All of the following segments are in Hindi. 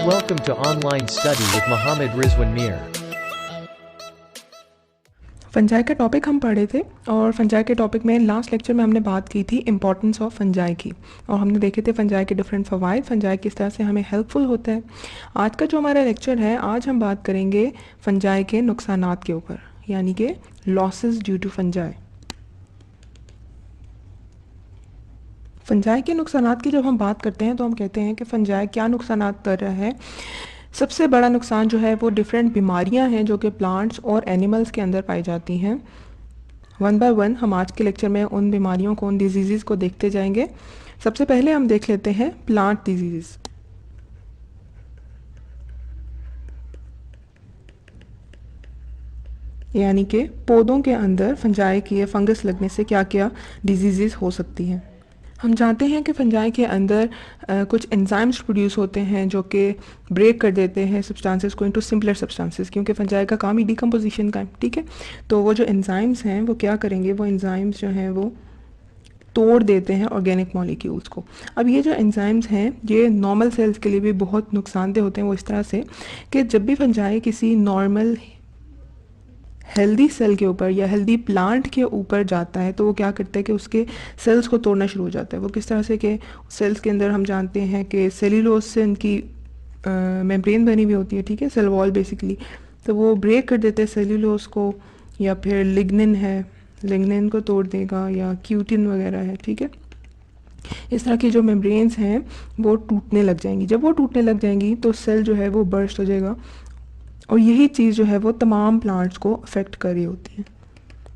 Welcome to Online Study with Mohammed Rizwan Mir. Fungi का टॉपिक हम पढ़े थे और फंजाई के टॉपिक में लास्ट लेक्चर में हमने बात की थी इम्पॉर्टेंस ऑफ फंजाई की, और हमने देखे थे फंजाई के डिफरेंट फ़वाइद, फंजाई किस तरह से हमें हेल्पफुल होता है। आज का जो हमारा लेक्चर है, आज हम बात करेंगे फंजाई के नुकसानात के ऊपर, यानी कि losses due to fungi. Fungi के नुकसानात की जब हम बात करते हैं तो हम कहते हैं कि फंजाई क्या नुकसानात कर रहा है। सबसे बड़ा नुकसान जो है वो डिफरेंट बीमारियां हैं जो कि प्लांट्स और एनिमल्स के अंदर पाई जाती हैं। वन बाय वन हम आज के लेक्चर में उन बीमारियों को, उन डिजीज़ को देखते जाएंगे। सबसे पहले हम देख लेते हैं प्लांट डिजीज़। यानी कि पौधों के अंदर फंजाई की या फंगस लगने से क्या क्या डिजीज़ हो सकती हैं। हम जानते हैं कि फंजाई के अंदर कुछ एंजाइम्स प्रोड्यूस होते हैं जो कि ब्रेक कर देते हैं सब्सटेंसेस को इनटू सिंपलर सब्सटेंसेस, क्योंकि फंजाई का काम ही डिकम्पोजिशन का है। ठीक है, तो वो जो एंजाइम्स हैं वो क्या करेंगे, वो एंजाइम्स जो हैं वो तोड़ देते हैं ऑर्गेनिक मॉलिक्यूल्स को। अब ये जो एंजाइम्स हैं ये नॉर्मल सेल्स के लिए भी बहुत नुकसानदेह होते हैं। वो इस तरह से कि जब भी फंजाई किसी नॉर्मल हेल्दी सेल के ऊपर या हेल्दी प्लांट के ऊपर जाता है तो वो क्या करता है कि उसके सेल्स को तोड़ना शुरू हो जाता है। वो किस तरह से कि सेल्स के अंदर हम जानते हैं कि सेल्यूलोज से उनकी मेम्ब्रेन बनी हुई होती है, ठीक है, सेल वॉल बेसिकली। तो वो ब्रेक कर देते हैं सेल्यूलोज को, या फिर लिग्निन है, लिग्निन को तोड़ देगा, या क्यूटिन वगैरह है, ठीक है। इस तरह की जो मेम्ब्रेन्स हैं वो टूटने लग जाएंगी। जब वो टूटने लग जाएंगी तो सेल जो है वो बर्स्ट हो जाएगा, और यही चीज़ जो है वो तमाम प्लांट्स को अफेक्ट कर रही होती है।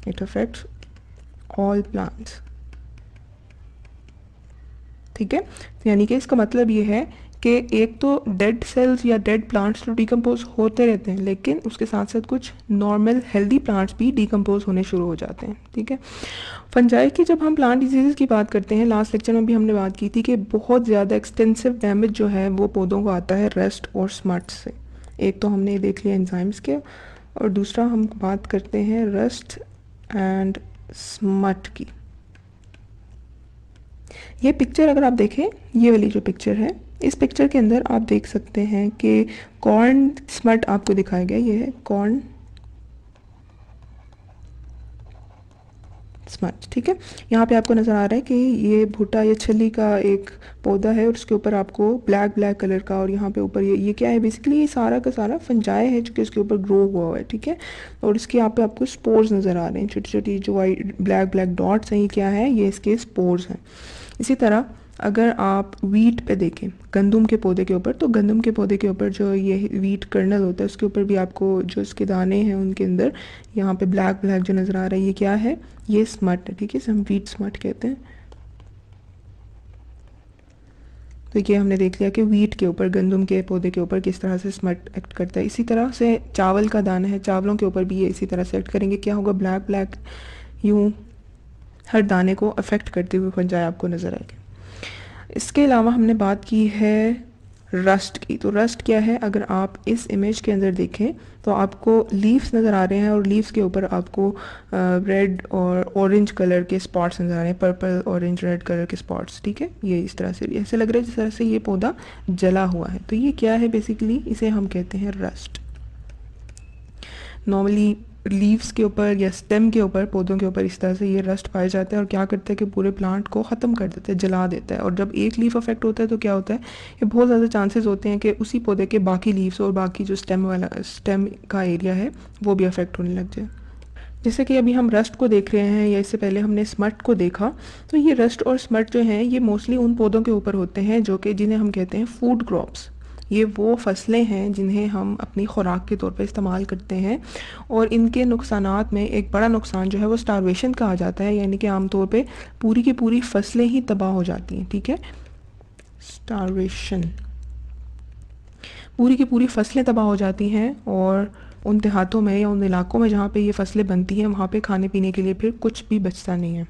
इट अफेक्ट्स ऑल प्लांट्स, ठीक है। यानी कि इसका मतलब ये है कि एक तो डेड सेल्स या डेड प्लांट्स तो डिकम्पोज होते रहते हैं, लेकिन उसके साथ साथ कुछ नॉर्मल हेल्दी प्लांट्स भी डिकम्पोज होने शुरू हो जाते हैं, ठीक है। फंजाई की जब हम प्लांट डिजीज़ की बात करते हैं, लास्ट लेक्चर में भी हमने बात की थी कि बहुत ज़्यादा एक्सटेंसिव डैमेज जो है वो पौधों को आता है रस्ट और स्मट से। एक तो हमने देख लिया एंजाइम्स के, और दूसरा हम बात करते हैं रस्ट एंड स्मट की। ये पिक्चर अगर आप देखें, ये वाली जो पिक्चर है, इस पिक्चर के अंदर आप देख सकते हैं कि कॉर्न स्मट आपको दिखाया गया। ये है कॉर्न स्मट, ठीक है। यहाँ पे आपको नज़र आ रहा है कि ये भुट्टा या छली का एक पौधा है और उसके ऊपर आपको ब्लैक ब्लैक कलर का, और यहाँ पे ऊपर ये क्या है, बेसिकली ये सारा का सारा फंजाई है जो कि उसके ऊपर ग्रो हुआ हुआ है, ठीक है। और इसके यहाँ पे आपको स्पोर्स नज़र आ रहे हैं, छोटी छोटी जो वाइट ब्लैक ब्लैक डॉट्स हैं, ये क्या है, ये इसके स्पोर्स हैं। इसी तरह अगर आप वीट पे देखें, गंदम के पौधे के ऊपर, तो गंदम के पौधे के ऊपर जो ये वीट कर्नल होता है उसके ऊपर भी आपको जो इसके दाने हैं उनके अंदर यहाँ पे ब्लैक ब्लैक जो नज़र आ रहा है, ये क्या है, ये स्मट है, ठीक है, इसे हम वीट स्मट कहते हैं। तो ये हमने देख लिया कि वीट के ऊपर, गंदम के पौधे के ऊपर किस तरह से स्मट एक्ट करता है। इसी तरह से चावल का दाना है, चावलों के ऊपर भी ये इसी तरह से एक्ट करेंगे। क्या होगा, ब्लैक ब्लैक यूँ हर दाने को अफेक्ट करते हुए फंजाई आपको नज़र आएगी। इसके अलावा हमने बात की है रस्ट की। तो रस्ट क्या है, अगर आप इस इमेज के अंदर देखें तो आपको लीव्स नज़र आ रहे हैं, और लीव्स के ऊपर आपको रेड और ऑरेंज कलर के स्पॉट्स नज़र आ रहे हैं, पर्पल ऑरेंज रेड कलर के स्पॉट्स, ठीक है। ये इस तरह से ऐसे लग रहा है जिस तरह से ये पौधा जला हुआ है। तो ये क्या है, बेसिकली इसे हम कहते हैं रस्ट। नॉर्मली लीव्स के ऊपर या स्टेम के ऊपर, पौधों के ऊपर इस तरह से ये रस्ट पाया जाता है, और क्या करता है कि पूरे प्लांट को ख़त्म कर देता है, जला देता है। और जब एक लीफ अफेक्ट होता है तो क्या होता है, ये बहुत ज़्यादा चांसेस होते हैं कि उसी पौधे के बाकी लीव्स और बाकी जो स्टेम का एरिया है वो भी अफेक्ट होने लग जाए। जैसे कि अभी हम रस्ट को देख रहे हैं, या इससे पहले हमने स्मट को देखा, तो ये रस्ट और स्मट जो हैं ये मोस्टली उन पौधों के ऊपर होते हैं जो कि जिन्हें हम कहते हैं फूड क्रॉप्स। ये वो फसलें हैं जिन्हें हम अपनी खुराक के तौर पे इस्तेमाल करते हैं, और इनके नुकसानात में एक बड़ा नुकसान जो है वो स्टारवेशन कहा जाता है, यानी कि आमतौर पे पूरी की पूरी फसलें ही तबाह हो जाती हैं, ठीक है। स्टारवेशन, पूरी की पूरी फसलें तबाह हो जाती हैं, और उन देहातों में या उन इलाकों में जहाँ पे ये फसलें बनती हैं वहाँ पे खाने पीने के लिए फिर कुछ भी बचता नहीं है।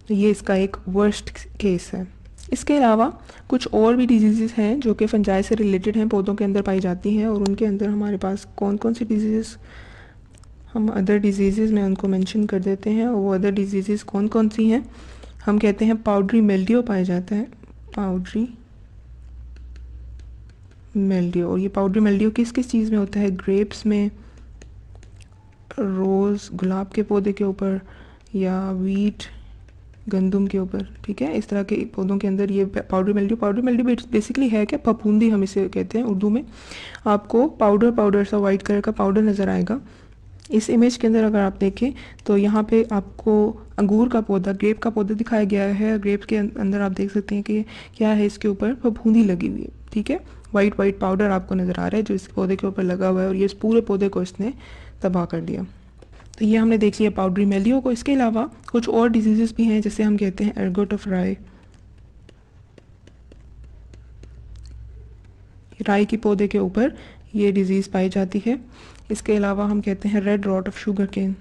तो ये इसका एक वर्स्ट केस है। इसके अलावा कुछ और भी डिजीज़ हैं जो कि फंजाई से रिलेटेड हैं, पौधों के अंदर पाई जाती हैं, और उनके अंदर हमारे पास कौन कौन सी डिजीज़, हम अदर डिजीज़ में उनको मेंशन कर देते हैं। और वो अदर डिजीज़ कौन कौन सी हैं, हम कहते हैं पाउडरी मिल्ड्यू पाया जाता है, पाउडरी मिल्ड्यू। और ये पाउडरी मिल्ड्यू किस किस चीज़ में होता है? ग्रेप्स में, रोज़ गुलाब के पौधे के ऊपर, या वीट गंदम के ऊपर, ठीक है, इस तरह के पौधों के अंदर ये पाउडर मिल्ड्यू बेसिकली है क्या? फफूंदी हम इसे कहते हैं उर्दू में। आपको पाउडर सा वाइट कलर का पाउडर नज़र आएगा। इस इमेज के अंदर अगर आप देखें तो यहाँ पे आपको अंगूर का पौधा, ग्रेप का पौधा दिखाया गया है। ग्रेप के अंदर आप देख सकते हैं कि क्या है, इसके ऊपर फफूंदी लगी हुई है, ठीक है, वाइट पाउडर आपको नज़र आ रहा है जो इस पौधे के ऊपर लगा हुआ है, और ये इस पूरे पौधे को इसने तबाह कर दिया। तो ये हमने देख लिया पाउडरी मिल्ड्यू को। इसके अलावा कुछ और डिजीज़ेस भी हैं, जैसे हम कहते हैं एर्गोट ऑफ राई, राई के पौधे के ऊपर ये डिजीज़ पाई जाती है। इसके अलावा हम कहते हैं red rot of sugar cane.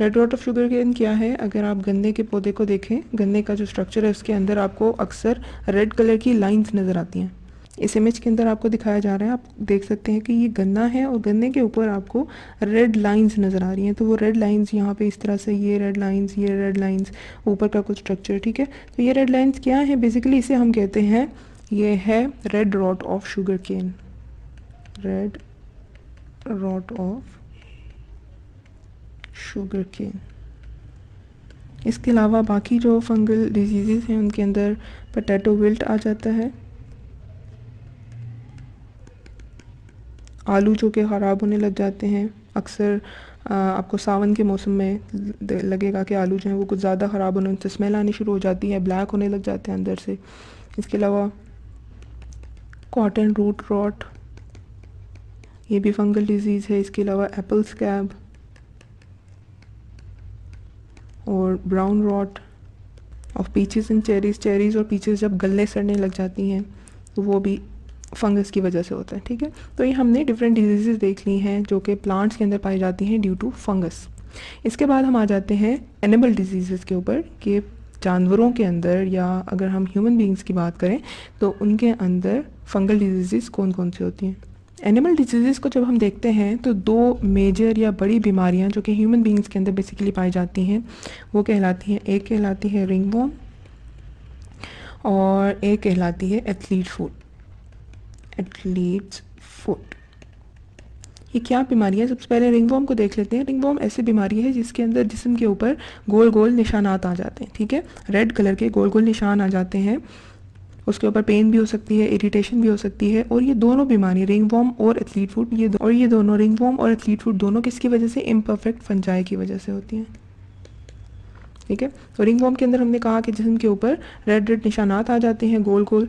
Red rot of sugar cane क्या है? अगर आप गन्ने के पौधे को देखें, गन्ने का जो स्ट्रक्चर है उसके अंदर आपको अक्सर रेड कलर की लाइंस नज़र आती हैं। इस इमेज के अंदर आपको दिखाया जा रहा है, आप देख सकते हैं कि ये गन्ना है और गन्ने के ऊपर आपको रेड लाइंस नज़र आ रही हैं। तो वो रेड लाइंस यहाँ पे इस तरह से, ये रेड लाइंस, ऊपर का कुछ स्ट्रक्चर, ठीक है। तो ये रेड लाइंस क्या है? बेसिकली इसे हम कहते हैं, ये है red rot of sugar cane, red rot of sugar cane. इसके अलावा बाकी जो फंगल डिजीज़ हैं उनके अंदर पोटैटो विल्ट आ जाता है, आलू जो कि ख़राब होने लग जाते हैं। अक्सर आपको सावन के मौसम में लगेगा कि आलू जो हैं वो कुछ ज़्यादा ख़राब होने, उनसे स्मेल आनी शुरू हो जाती है, ब्लैक होने लग जाते हैं अंदर से। इसके अलावा कॉटन रूट रॉट, ये भी फंगल डिजीज़ है। इसके अलावा एप्पल स्कैब और brown rot of peaches and cherries और पीचेस जब गलने सड़ने लग जाती हैं तो वो भी फंगस की वजह से होता है, ठीक है। तो ये हमने डिफरेंट डिजीज़ देख ली हैं जो कि प्लांट्स के अंदर पाई जाती हैं ड्यू टू फंगस। इसके बाद हम आ जाते हैं एनिमल डिजीज़ के ऊपर, कि जानवरों के अंदर, या अगर हम ह्यूमन बींग्स की बात करें तो उनके अंदर फंगल डिजीज़ कौन कौन सी होती हैं। एनिमल डिजीज़ को जब हम देखते हैं तो दो मेजर या बड़ी बीमारियां जो कि ह्यूमन बींग्स के अंदर बेसिकली पाई जाती हैं वो कहलाती हैं, एक कहलाती है रिंगवॉर्म और एक कहलाती है एथलीट्स फुट। ये क्या बीमारी है? सबसे पहले रिंगवॉर्म को देख लेते हैं। रिंगवॉर्म ऐसी बीमारी है जिसके अंदर जिस्म के ऊपर गोल गोल निशानात आ जाते हैं, ठीक है, रेड कलर के गोल गोल निशान आ जाते हैं। उसके ऊपर पेन भी हो सकती है, इरिटेशन भी हो सकती है। और ये दोनों बीमारी रिंगवॉर्म और एथलीट फुट, ये दोनों रिंगवॉर्म और एथलीट फुट दोनों किसकी वजह से? इम्परफेक्ट फंजाई की वजह से होती हैं, ठीक है। तो रिंगवॉर्म के अंदर हमने कहा कि जिस्म के ऊपर रेड रेड निशानात आ जाते हैं गोल गोल।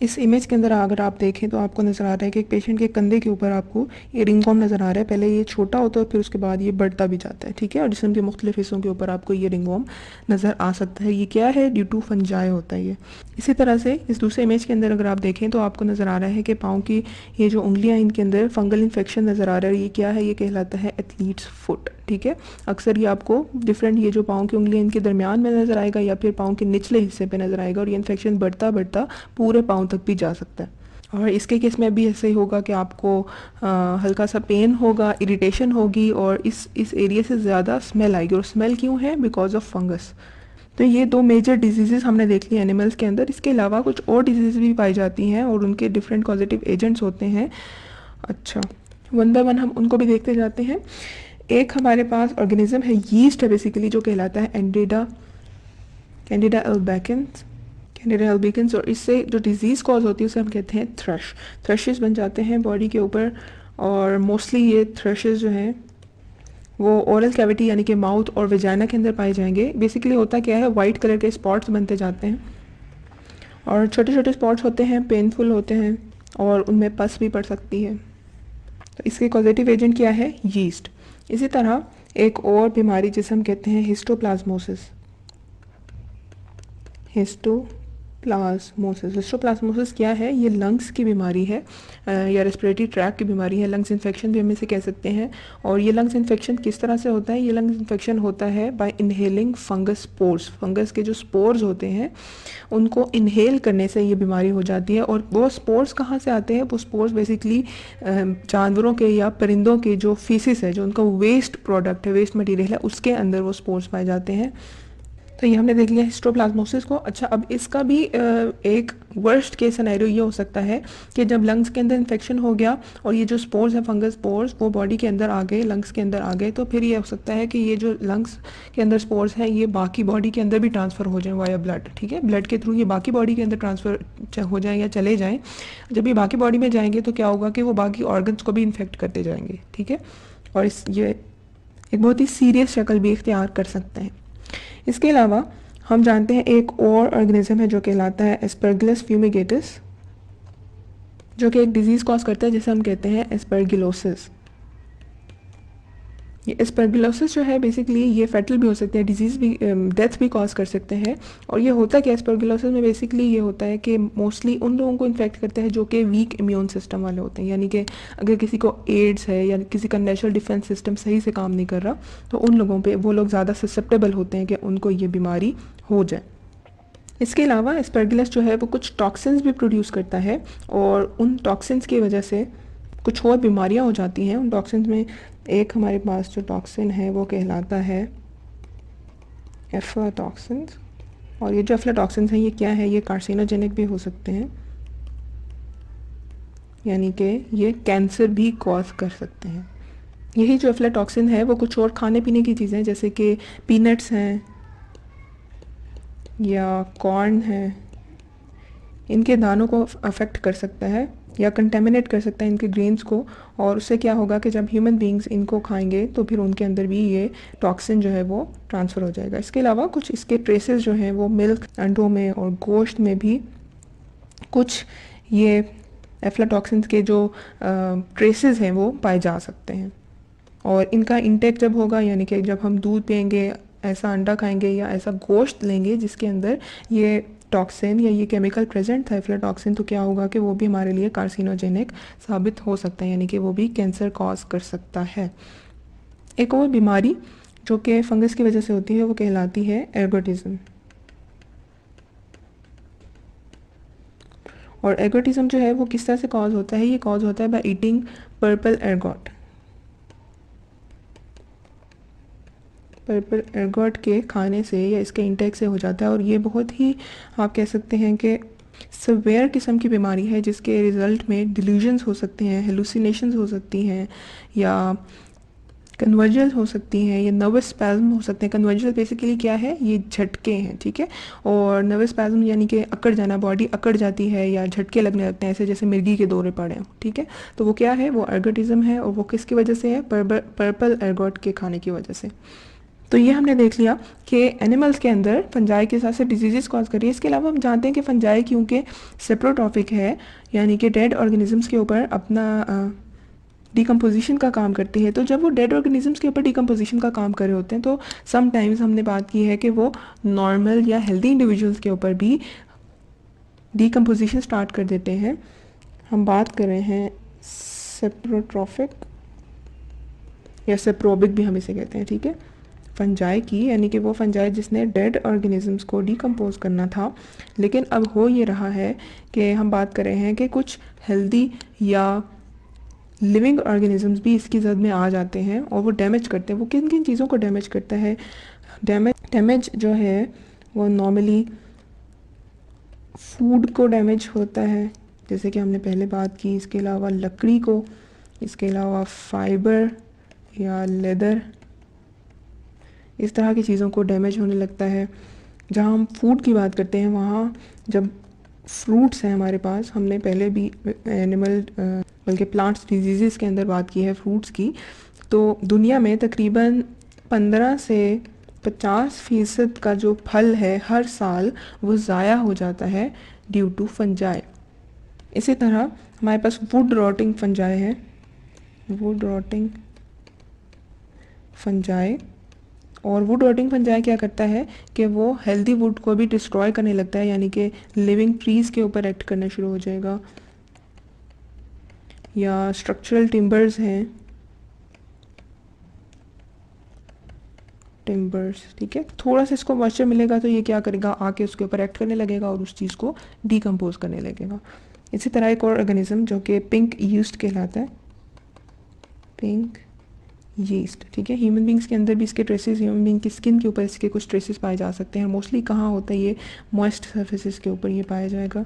इस इमेज के अंदर अगर आप देखें तो आपको नज़र आ रहा है कि एक पेशेंट के कंधे के ऊपर आपको ये रिंगवॉर्म नज़र आ रहा है। पहले ये छोटा होता है फिर उसके बाद ये बढ़ता भी जाता है, ठीक है, और जिस्म के मुख्तलिफ हिस्सों के ऊपर आपको ये रिंगवॉर्म नज़र आ सकता है। ये क्या है? ड्यू टू फंजाई होता है ये। इसी तरह से इस दूसरे इमेज के अंदर अगर आप देखें तो आपको नज़र आ रहा है कि पाँव की ये जो उंगलियाँ, इनके अंदर फंगल इन्फेक्शन नज़र आ रहा है। ये क्या है? ये कहलाता है एथलीट्स फुट, ठीक है। अक्सर ये आपको डिफरेंट, ये जो पाँव की उंगलियाँ इनके दरमियान में नज़र आएगा या फिर पाँव के निचले हिस्से पे नज़र आएगा, और ये इन्फेक्शन बढ़ता बढ़ता पूरे पाँव तक भी जा सकता है। और इसके केस में भी ऐसे ही होगा कि आपको हल्का सा पेन होगा, इरिटेशन होगी, और इस एरिया से ज़्यादा स्मेल आएगी। और स्मेल क्यों है? Because of fungus. तो ये दो मेजर डिजीज़ हमने देख ली एनिमल्स के अंदर। इसके अलावा कुछ और डिजीज़ भी पाई जाती हैं और उनके डिफरेंट कॉजेटिव एजेंट्स होते हैं। अच्छा, वन बाय वन हम उनको भी देखते जाते हैं। एक हमारे पास ऑर्गेनिज्म है, यीस्ट है बेसिकली, जो कहलाता है कैंडिडा अल्बिकेंस, और इससे जो डिजीज़ कॉज होती है उसे हम कहते हैं थ्रशेस बन जाते हैं बॉडी के ऊपर। और मोस्टली ये थ्रशेस जो हैं वो ओरल कैविटी यानी कि माउथ और वेजाइना के अंदर पाए जाएंगे। बेसिकली होता क्या है, वाइट कलर के स्पॉट्स बनते जाते हैं और छोटे छोटे स्पॉट्स होते हैं, पेनफुल होते हैं और उनमें पस भी पड़ सकती है। तो इसके कॉजेटिव एजेंट क्या है? यीस्ट। इसी तरह एक और बीमारी जिसे हम कहते हैं हिस्टोप्लाज्मोसिस क्या है? ये लंग्स की बीमारी है या रेस्पिरेटरी ट्रैक की बीमारी है। लंग्स इन्फेक्शन भी हम इसे कह सकते हैं। और ये लंग्स इन्फेक्शन किस तरह से होता है? ये लंग्स इन्फेक्शन होता है bye inhaling fungus spores. Fungus के जो स्पोर्स होते हैं उनको इनहेल करने से ये बीमारी हो जाती है। और वो स्पोर्स कहाँ से आते हैं? वो स्पोर्स बेसिकली जानवरों के या परिंदों के जो फीसिस है, जो उनका वेस्ट प्रोडक्ट है, वेस्ट मटीरियल है, उसके अंदर वो स्पोर्स पाए जाते हैं। तो ये हमने देख लिया हिस्टोप्लाज्मोसिस को। अच्छा, अब इसका भी एक वर्स्ट केस सिनेरियो ये हो सकता है कि जब लंग्स के अंदर इन्फेक्शन हो गया और ये जो स्पोर्स है, फंगस स्पोर्स, वो बॉडी के अंदर आ गए, लंग्स के अंदर आ गए, तो फिर ये हो सकता है कि ये जो लंग्स के अंदर स्पोर्स हैं ये बाकी बॉडी के अंदर भी ट्रांसफ़र हो जाए वाया ब्लड। ठीक है, ब्लड के थ्रू ये बाकी बॉडी के अंदर ट्रांसफ़र हो जाए या चले जाएँ। जब ये बाकी बॉडी में जाएंगे तो क्या होगा कि वो बाकी ऑर्गन्स को भी इन्फेक्ट करते जाएंगे। ठीक है, और ये एक बहुत ही सीरियस शक्ल भी इख्तियार कर सकते हैं। इसके अलावा हम जानते हैं एक और ऑर्गेनिज्म है जो कहलाता है एस्परगिलस फ्यूमिगेटस, जो कि एक डिजीज़ कॉज करता है जिसे हम कहते हैं एस्परगिलोसिस। ये एस्परगिलोसिस जो है बेसिकली ये फेटल भी हो सकते हैं, डिजीज़ भी, डेथ भी कॉज कर सकते हैं। और ये होता क्या है एस्परगिलोसिस में, बेसिकली ये होता है कि मोस्टली उन लोगों को इन्फेक्ट करता है जो कि वीक इम्यून सिस्टम वाले होते हैं, यानी कि अगर किसी को एड्स है या किसी का नेचुरल डिफेंस सिस्टम सही से काम नहीं कर रहा तो उन लोगों पे वो लोग ज़्यादा ससेप्टेबल होते हैं कि उनको ये बीमारी हो जाए। इसके अलावा एस्परगिलस जो है वो कुछ टॉक्सिन्स भी प्रोड्यूस करता है और उन टॉक्सिन्स की वजह से कुछ और बीमारियां हो जाती हैं। उन टॉक्सिन्स में एक हमारे पास जो टॉक्सिन है वो कहलाता है एफ्लाटॉक्सिन्स। और ये जो एफ्लाटॉक्सिन्स हैं ये क्या है, ये कार्सिनोजेनिक भी हो सकते हैं, यानी कि ये कैंसर भी कॉज कर सकते हैं। यही जो एफ्लाटॉक्सिन है वो कुछ और खाने पीने की चीज़ें जैसे कि पीनट्स हैं या कॉर्न है, इनके दानों को अफेक्ट कर सकता है या कंटेमिनेट कर सकता है इनके ग्रेन्स को। और उससे क्या होगा कि जब ह्यूमन बींग्स इनको खाएंगे तो फिर उनके अंदर भी ये टॉक्सिन जो है वो ट्रांसफ़र हो जाएगा। इसके अलावा कुछ इसके ट्रेसेस जो हैं वो मिल्क, अंडों में और गोश्त में भी कुछ ये एफ्लाटॉक्सिन्स के जो ट्रेसेस हैं वो पाए जा सकते हैं। और इनका इंटेक जब होगा, यानी कि जब हम दूध पियेंगे, ऐसा अंडा खाएंगे या ऐसा गोश्त लेंगे जिसके अंदर ये टॉक्सिन या ये केमिकल प्रेजेंट था एफ्लाटॉक्सिन, तो क्या होगा कि वो भी हमारे लिए कार्सिनोजेनिक साबित हो सकता है, यानी कि वो भी कैंसर कॉज कर सकता है। एक और बीमारी जो कि फंगस की वजह से होती है वो कहलाती है एर्गोटिज्म। और एर्गोटिज्म जो है वो किस तरह से कॉज होता है, ये कॉज होता है by eating purple ergot. Purple ergot के खाने से या इसके इंटेक से हो जाता है। और ये बहुत ही आप कह सकते हैं कि सवेयर किस्म की बीमारी है जिसके रिज़ल्ट में डिल्यूजन्स हो सकते हैं, हेलुसिनेशंस हो सकती हैं या कन्वर्जल हो सकती हैं या नर्वस स्पैज्म हो सकते हैं। कन्वर्जल बेसिकली क्या है, ये झटके हैं। ठीक है, और नर्वस स्पैज्म यानी कि अकड़ जाना, बॉडी अकड़ जाती है या झटके लगने लगते हैं, ऐसे जैसे मिर्गी के दौरे पड़े हों। ठीक है, तो वो क्या है, वो एर्गोटिज्म है और वो किसकी वजह से है, पर्पल एर्गोट के खाने की वजह से। तो ये हमने देख लिया कि एनिमल्स के अंदर फंजाई के साथ से डिजीजेस कॉज कर रही है। इसके अलावा हम जानते हैं कि फंजाई क्योंकि सेप्रोट्रॉफिक है, यानी कि डेड ऑर्गेनिजम्स के ऊपर अपना डिकम्पोजिशन का काम करती है। तो जब वो डेड ऑर्गेनिजम्स के ऊपर डिकम्पोजिशन का काम कर रहे होते हैं तो समटाइम्स हमने बात की है कि वो नॉर्मल या हेल्दी इंडिविजुअल्स के ऊपर भी डिकम्पोजिशन स्टार्ट कर देते हैं। हम बात कर रहे हैं सेप्रोट्रॉफिक या सेप्रोबिक भी हम इसे कहते हैं। ठीक है, फंजाई की, यानी कि वो फंजाई जिसने डेड ऑर्गेनिजम्स को डिकम्पोज करना था। लेकिन अब हो ये रहा है कि हम बात कर रहे हैं कि कुछ हेल्दी या लिविंग ऑर्गेनिजम्स भी इसकी जद में आ जाते हैं और वो डैमेज करते हैं। वो किन किन चीज़ों को डैमेज करता है, डैमेज जो है वो नॉर्मली फूड को डैमेज होता है, जैसे कि हमने पहले बात की। इसके अलावा लकड़ी को, इसके अलावा फाइबर या लेदर, इस तरह की चीज़ों को डैमेज होने लगता है। जहाँ हम फूड की बात करते हैं वहाँ जब फ्रूट्स हैं हमारे पास, हमने पहले भी एनिमल बल्कि प्लांट्स डिजीज़ के अंदर बात की है फ्रूट्स की, तो दुनिया में तकरीबन 15 से 50% का जो फल है हर साल वो ज़ाया हो जाता है ड्यू टू फंजाई। इसी तरह हमारे पास वुड रॉटिंग फंजाई है, वुड रॉटिंग फंजाई। और वुड रॉटिंग फंजाई क्या करता है कि वो हेल्दी वुड को भी डिस्ट्रॉय करने लगता है, यानी कि लिविंग ट्रीज़ के ऊपर एक्ट करना शुरू हो जाएगा। या स्ट्रक्चरल टिम्बर्स हैं, टिम्बर्स। ठीक है, थोड़ा सा इसको मॉइस्चर मिलेगा तो ये क्या करेगा, आके उसके ऊपर एक्ट करने लगेगा और उस चीज़ को डिकम्पोज करने लगेगा। इसी तरह एक और ऑर्गेनिज्म जो कि पिंक यीस्ट कहलाता है, पिंक यीस्ट, ठीक है। ह्यूमन बींग्स के अंदर भी इसके ट्रेसेस, ह्यूमन बींग की स्किन के ऊपर इसके कुछ ट्रेसेस पाए जा सकते हैं। मोस्टली कहाँ होता है ये? मॉइस्ट सर्फेसिस के ऊपर ये पाया जाएगा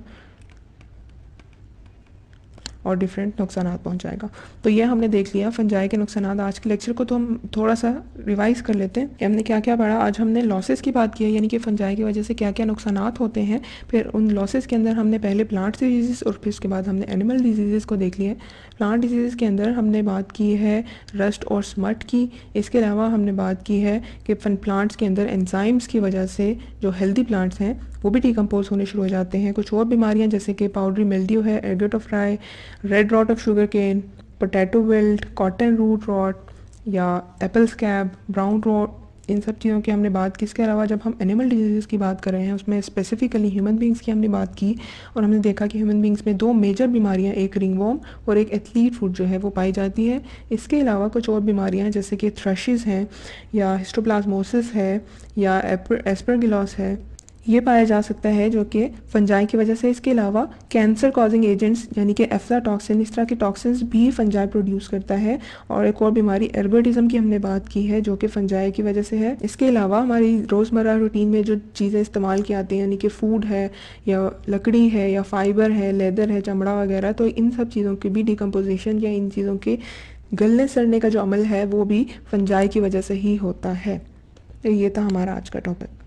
और डिफरेंट नुकसान पहुंचाएगा। तो ये हमने देख लिया फंजाई के नुकसान। आज के लेक्चर को तो हम थोड़ा सा रिवाइज कर लेते हैं कि हमने क्या क्या पढ़ा। आज हमने लॉसेस की बात की है, यानी कि फंजाई की वजह से क्या क्या नुकसान होते हैं। फिर उन लॉसेस के अंदर हमने पहले प्लांट डिजीज़ और फिर उसके बाद हमने एनिमल डिजीज़ को देख लिया। प्लांट डिजीज़ के अंदर हमने बात की है रस्ट और स्मट की। इसके अलावा हमने बात की है कि प्लांट्स के अंदर एंजाइम्स की वजह से जो हेल्दी प्लांट्स हैं वो भी डिकम्पोज होने शुरू हो जाते हैं। कुछ और बीमारियां जैसे कि पाउडरी मिल्ड्यू है, ergot of rye, red rot of sugar cane, potato wilt, cotton root rot या एप्पल स्कैब, ब्राउन रॉट, इन सब चीज़ों की हमने बात की। इसके अलावा जब हम एनिमल डिजीज़ की बात कर रहे हैं उसमें स्पेसिफिकली ह्यूमन बींग्स की हमने बात की और हमने देखा कि ह्यूमन बींग्स में दो मेजर बीमारियां, एक रिंगवॉर्म और एक एथलीट फुट जो है वो पाई जाती है। इसके अलावा कुछ और बीमारियां जैसे कि थ्रशिस हैं या हिस्टोप्लाज्मोसिस है या एस्परगिलोस है, ये पाया जा सकता है जो कि फंजाई की वजह से। इसके अलावा कैंसर कॉजिंग एजेंट्स यानी कि एफ्लाटॉक्सिन, इस तरह के टॉक्सिन्स भी फंजाई प्रोड्यूस करता है। और एक और बीमारी एर्गोटिज्म की हमने बात की है जो कि फंजाई की वजह से है। इसके अलावा हमारी रोज़मर्रा रूटीन में जो चीज़ें इस्तेमाल की आती हैं यानी कि फूड है या लकड़ी है या फाइबर है, लेदर है, चमड़ा वगैरह, तो इन सब चीज़ों की भी डिकम्पोजिशन या इन चीज़ों के गलने सड़ने का जो अमल है वो भी फंजाई की वजह से ही होता है। तो ये था हमारा आज का टॉपिक।